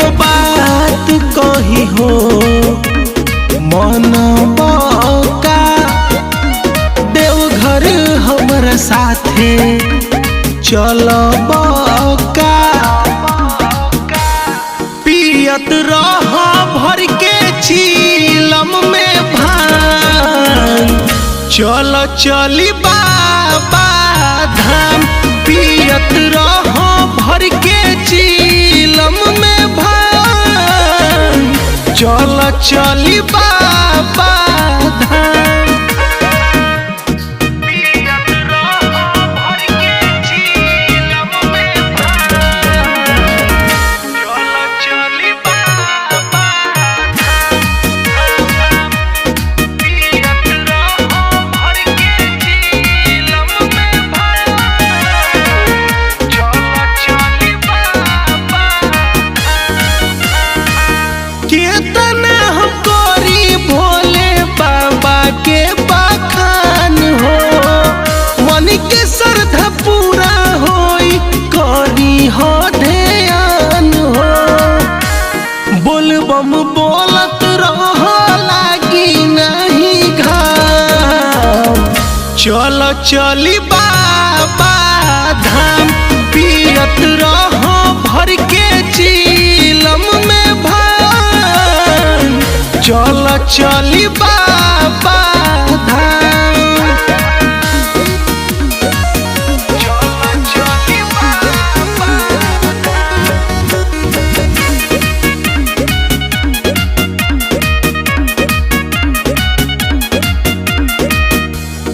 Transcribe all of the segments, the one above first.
एगो बात कही हो मन बका देवघर हमरा साथे चलबका पियत रह भर के चीलम में भांग चल चली बाबा धाम पियत रह भर के चीलम में भांग चल चली बाबा धाम। केतना हम करी भोले बाबा के बखान हो मन के श्रद्धा पूरा होई करी हो ध्यान हो बोलबम बोलत रह लागी नहीं घाम चल चली बाबा धाम पियत रह भर के चीलम में भांग चल चली बाबा धाम। चल चली बाबा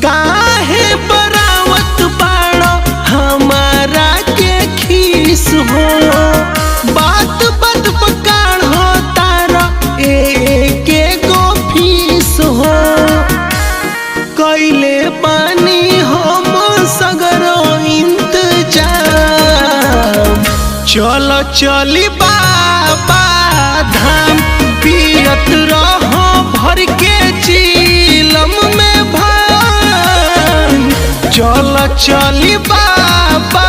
काहे बरावत बाड़ो हमारा के खीस हो बात बात पकाड़ हो तारा एक गो फीस हो कैले पानी हम सगरो इंतजाम चल चली बाबा धाम पियत रह भर के चीलम में भांग चल चली बाबा